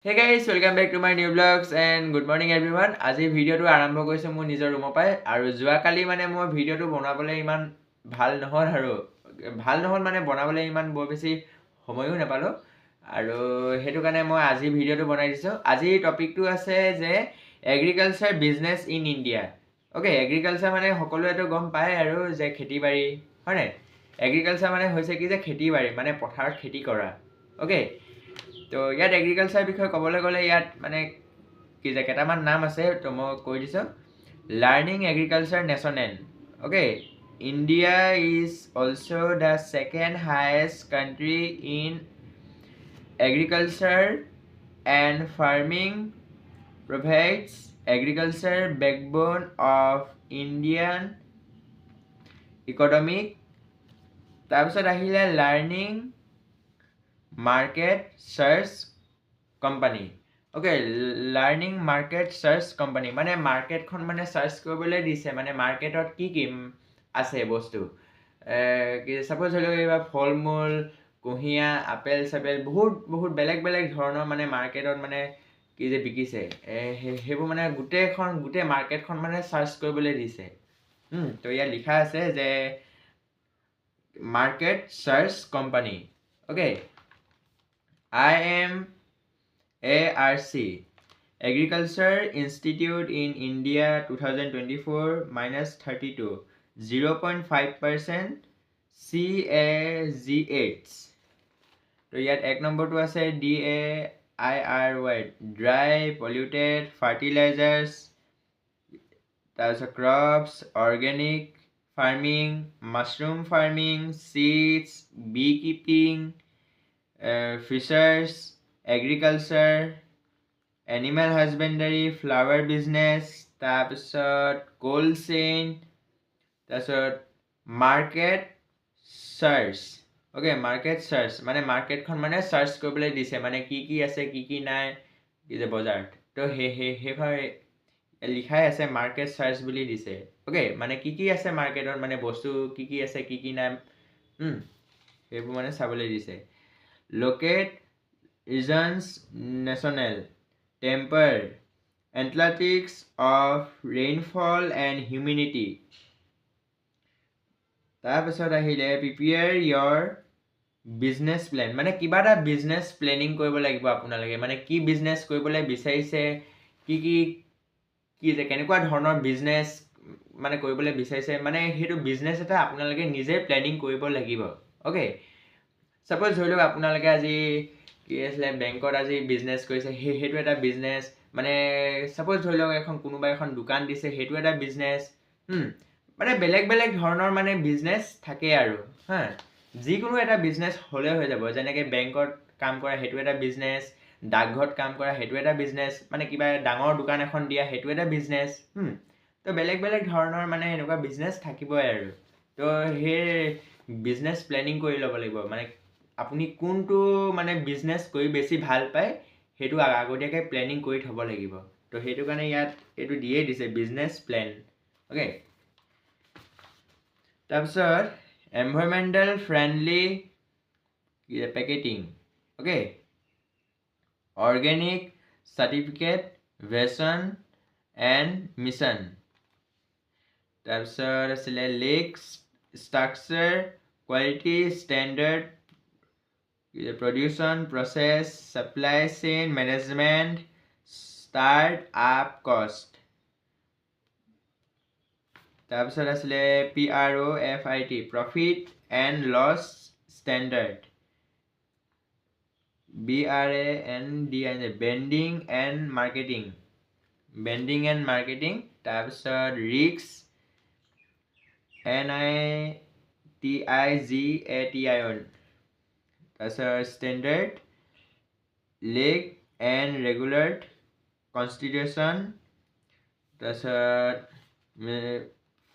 Hey guys, welcome back to my new vlogs and good morning everyone. আজি ভিডিওটো আৰম্ভ কৰিছো মোৰ নিজৰ ৰুমৰ পাই আৰু যোৱাকালি মানে মই ভিডিওটো বনাবলৈ ইমান ভাল নহল মানে বনাবলৈ ইমান বৰ বেছি সময়ো নাপালো আৰু হেতু কাৰণে মই আজি ভিডিওটো বনাই দিছো। আজি টপিকটো আছে যে agriculture business in India. Okay, agriculture মানে সকলোৱেতো গম পায় আৰু যে খেতিবাৰী হয়নে। এগ্ৰিকালচাৰ মানে হৈছে কি যে খেতিবাৰী মানে পথাৰত খেতি কৰা। ওকে, তো ইয়াত এগ্ৰিকালচাৰ বিষয়ে ক'বলৈ গ'লে ইয়াত মানে কি যে কেইটামান নাম আছে তো মই কৈ দিছোঁ। Learning agriculture national. Okay, India is also' the second highest country in agriculture and farming, provides agriculture backbone of Indian economic। তাৰপিছত আহিলে learning market search company. Okay, learning market search company মানে মাৰ্কেটখন মানে চাৰ্চ কৰিবলৈ দিছে, মানে মাৰ্কেটত কি আছে বস্তু। কি চাপ'জ ধৰি লওক এইবাৰ ফল মূল, কুঁহিয়া, আপেল চাপেল বহুত বেলেগ ধৰণৰ মানে মাৰ্কেটত মানে কি যে বিকিছে, সেইবোৰ মানে গোটেই মাৰ্কেটখন মানে চাৰ্চ কৰিবলৈ দিছে। তো ইয়াত লিখা আছে যে market search company. Okay, IMARC Agriculture Institute in India 2024-32 0.5% CAGH। তো ইয়াত এক নম্বৰটো আছে DAIRY ড্ৰাই পলিউটেড ফাৰ্টিলাইজাৰ্ছ, তাৰপিছত crops, organic farming, mushroom farming, seeds, bee keeping, fisheries, agriculture, animal husbandry, flower business, তাৰপিছত কোল্ড চেইন, তাৰপিছত market search. Okay, market search মানে মাৰ্কেটখন মানে চাৰ্চ কৰিবলৈ দিছে, মানে কি আছে কি নাই কি যে বজাৰত। তো সেইখন লিখাই আছে মাৰ্কেট চাৰ্চ বুলি দিছে। ওকে, মানে কি আছে মাৰ্কেটত, মানে বস্তু কি আছে কি নাই সেইবোৰ মানে চাবলৈ দিছে। Locate regions national temper athletics of rainfall and humidity. তাৰপিছত আহিলে প্ৰিপেয়াৰ ইয়ৰ বিজনেছ প্লেন, মানে কিবা এটা বিজনেছ প্লেনিং কৰিব লাগিব আপোনালোকে, মানে কি বিজনেছ কৰিবলৈ বিচাৰিছে, কি যে কেনেকুৱা ধৰণৰ বিজনেছ মানে কৰিবলৈ বিচাৰিছে, মানে সেইটো বিজনেছ এটা আপোনালোকে নিজে প্লেনিং কৰিব লাগিব। ওকে, ছাপ'জ ধৰি লওক আপোনালোকে আজি কি আছিলে বেংকত আজি বিজনেছ কৰিছে, সেইটো এটা বিজনেছ। মানে ছাপ'জ ধৰি লওক কোনোবা এখন দোকান দিছে, সেইটো এটা বিজনেছ। মানে বেলেগ ধৰণৰ মানে বিজনেছ থাকে আৰু যিকোনো এটা বিজনেছ হ'লে হৈ যাব। যেনেকৈ বেংকত কাম কৰা সেইটো এটা বিজনেছ, ডাকঘৰত কাম কৰা সেইটো এটা বিজনেছ, মানে কিবা ডাঙৰ দোকান এখন দিয়া সেইটো এটা বিজনেছ। তো বেলেগ ধৰণৰ মানে এনেকুৱা বিজনেছ থাকিবই আৰু। তো সেই বিজনেছ প্লেনিং কৰি ল'ব লাগিব, মানে আপুনি কোনটো মানে বিজনেছ কৰি বেছি ভাল পায় সেইটো আগতীয়াকৈ প্লেনিং কৰি থ'ব লাগিব। তো সেইটো কাৰণে ইয়াত এইটো দিয়েই দিছে বিজনেছ প্লেন। ওকে, তাৰপিছত environmental friendly packaging. Okay, organic certificate vision and mission. তাৰপিছত আছিলে legal structure quality standard production process supply chain management start up cost. তাৰপিছত আছিলে PROFIT profit and loss standard. BRAND branding and marketing. তাৰপিছত ৰিক্স NITIGATION। তাৰপিছত standard legal and regular constitution. তাৰপিছত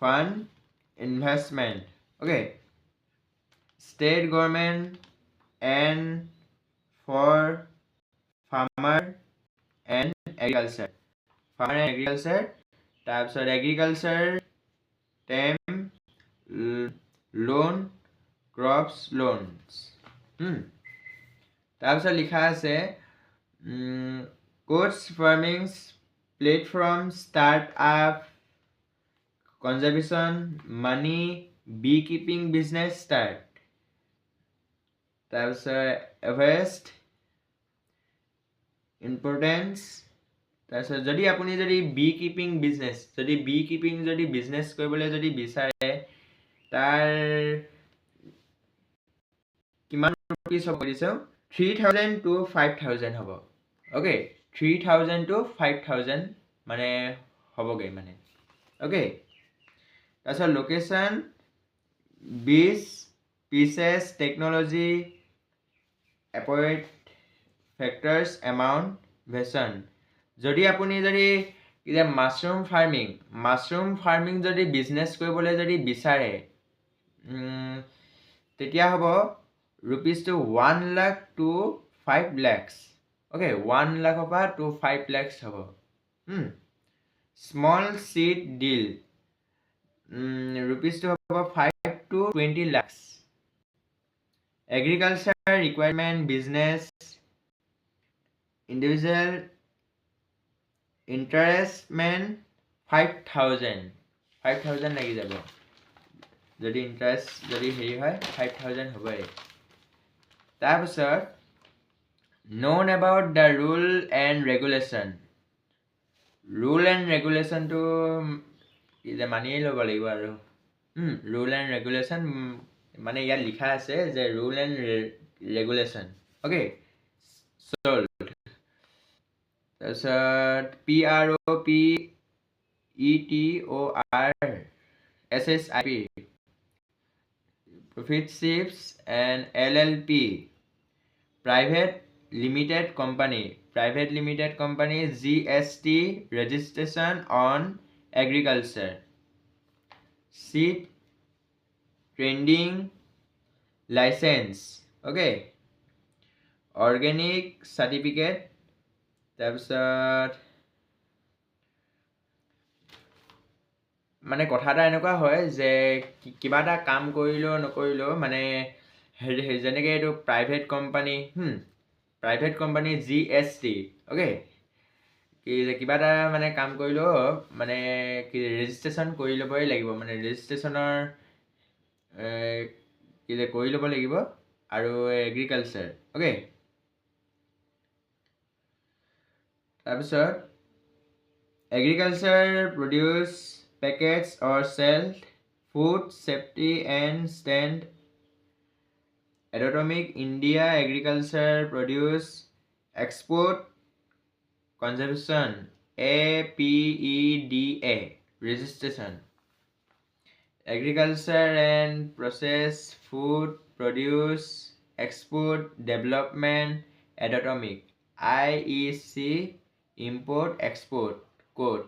fund investment. Okay, state government and for farmer and agriculture. তাৰপিছত agriculture term loan, crops loans. তাৰপিছত লিখা আছে Coach farming platform startup conservation money beekeeping business start তাৰপিছত Everest importance তাৰপিছত যদি আপুনি যদি বি কিপিং বিজনেছ যদি বিজনেছ কৰিবলৈ যদি বিচাৰে তাৰ কিমান ৰুপিজ হ'ব দিছোঁ 3000 to 5000 হ'ব অ'কে 3000 to 5000 মানে হ'বগৈ মানে অ'কে তাৰপিছত location 20 pieces technology approach factors amount version যদি আপুনি যদি মাছৰুম ফাৰ্মিং যদি বিজনেছ কৰিবলৈ যদি বিচাৰে তেতিয়া হ'ব ৰুপিজটো 1 লাখ to 5 lakhs অ'কে 1 লাখৰ পৰা to 5 lakhs হ'ব স্মল চিড ডিল ৰুপিজটো হ'ব 5 to 20 lakhs agriculture requirement business individual interestment 5000 লাগি যাব যদি ইন্টাৰেষ্ট যদি হেৰি হয় 5000 হ'বই তাৰপিছত known about the rule and regulationটো মানিয়ে ল'ব লাগিব আৰু rule and regulation মানে ইয়াত লিখা আছে যে rule and regulation okay sold তাৰপিছত PROPETORSSIP profit ships and LLP private limited company GST registration on agriculture seed trending license okay organic certificate তাৰপিছত মানে কথা এটা এনেকুৱা হয় যে কিবা এটা কাম কৰিলেও নকৰিলেও মানে যেনেকৈ এইটো প্ৰাইভেট কোম্পানী GST অ'কে কিবা এটা মানে কাম কৰিলেও মানে কি ৰেজিষ্ট্ৰেশ্যন কৰি ল'বই লাগিব মানে ৰেজিষ্ট্ৰেশ্যনৰ কৰি ল'ব লাগিব আৰু এগ্ৰিকালচাৰ অ'কে তাৰপিছত agriculture produce packets or sell food safety and stand atomic India agriculture produce export conservation APEDA registration agriculture and process food produce export development atomic IEC import export code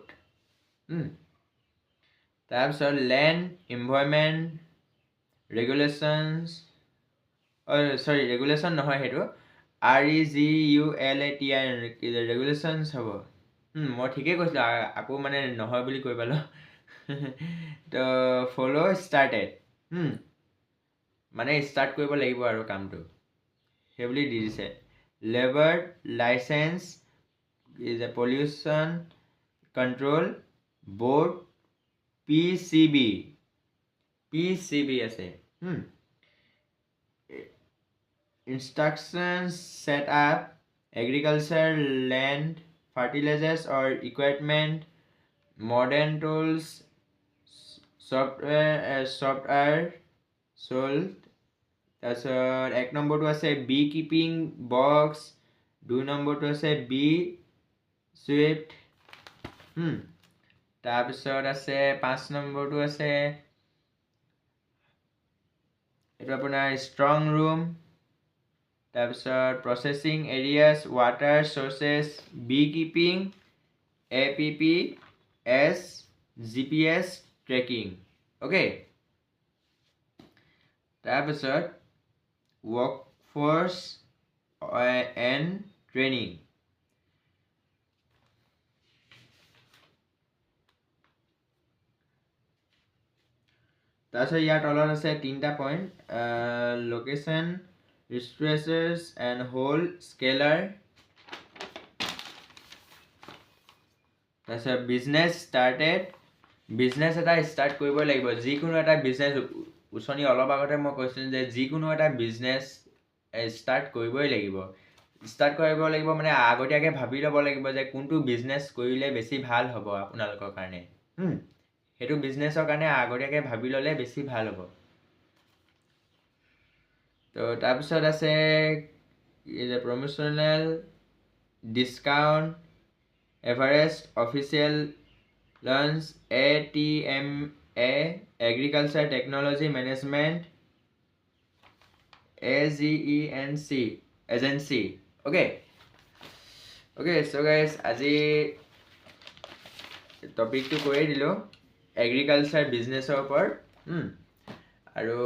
তাৰপিছত land environment regulations regulation নহয় সেইটো REGULATI regulations হ'ব মই ঠিকেই কৈছিলোঁ আকৌ মানে নহয় বুলি কৈ পালোঁ তো ফ'ল' ষ্টাৰ্টেড মানে ষ্টাৰ্ট কৰিব লাগিব আৰু কামটো সেইবুলি দি দিছে labour licence is a pollution control board PCB আছে instructions set up agriculture land fertilizers or equipment modern tools software sold তাৰপিছত 1 নম্বৰটো আছে বি কিপিং বক্স 2 নম্বৰটো আছে বি সুইফ্ট তাৰপিছত আছে 5 নম্বৰটো আছে এইটো আপোনাৰ ষ্ট্ৰং ৰুম তাৰপিছত processing areas water sources bee keeping APPS GPS tracking okay তাৰপিছত workforce and training তাৰপিছত ইয়াৰ তলত আছে 3টা point location registers and wholesaler তাৰপিছত বিজনেছ এটা ষ্টাৰ্ট কৰিব লাগিব। যিকোনো এটা বিজনেছ উচনি অলপ আগতে মই কৈছিলোঁ যে যিকোনো এটা বিজনেছ ষ্টাৰ্ট কৰিবই লাগিব। ষ্টাৰ্ট কৰিব লাগিব মানে আগতীয়াকৈ ভাবি ল'ব লাগিব যে কোনটো বিজনেছ কৰিলে বেছি ভাল হ'ব আপোনালোকৰ কাৰণে। সেইটো বিজনেছৰ কাৰণে আগতীয়াকৈ ভাবি ল'লে বেছি ভাল হ'ব। তো তাৰপিছত আছে promotional discount Everest official launch ATMA agriculture technology management AGENC agency. Okay so' guys আজি টপিকটো কৈয়ে দিলোঁ এগ্ৰিকালচাৰ বিজনেছৰ ওপৰত। আৰু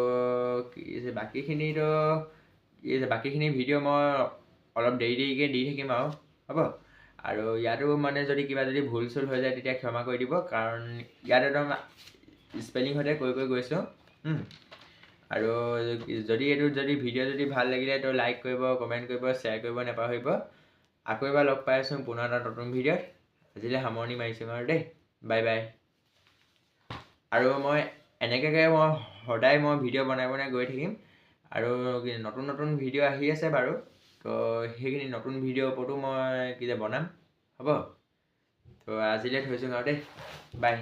বাকীখিনি ভিডিঅ' মই অলপ দেৰিকৈ দি থাকিম আৰু হ'ব। আৰু ইয়াতো মানে যদি কিবা যদি ভুল চুল হৈ যায় তেতিয়া ক্ষমা কৰি দিব, কাৰণ ইয়াত একদম স্পেলিং সৈতে কৈ গৈছোঁ। আৰু যদি ভিডিঅ' যদি ভাল লাগিলে তো লাইক কৰিব, কমেণ্ট কৰিব, শ্বেয়াৰ কৰিব নাপাহৰিব। আকৌ এবাৰ লগ পাই আছোঁ পুনৰ এটা নতুন ভিডিঅ'ত। আজিলৈ সামৰণি মাৰিছোঁ আৰু দেই, বাই বাই। আৰু মই এনেকৈ সদায় ভিডিঅ' বনাই গৈ থাকিম। আৰু নতুন ভিডিঅ' আহি আছে বাৰু, তো সেইখিনি নতুন ভিডিঅ'ৰ ওপৰতো মই বনাম হ'ব। তো আজিলৈ থৈছোঁ আৰু দেই, বাই।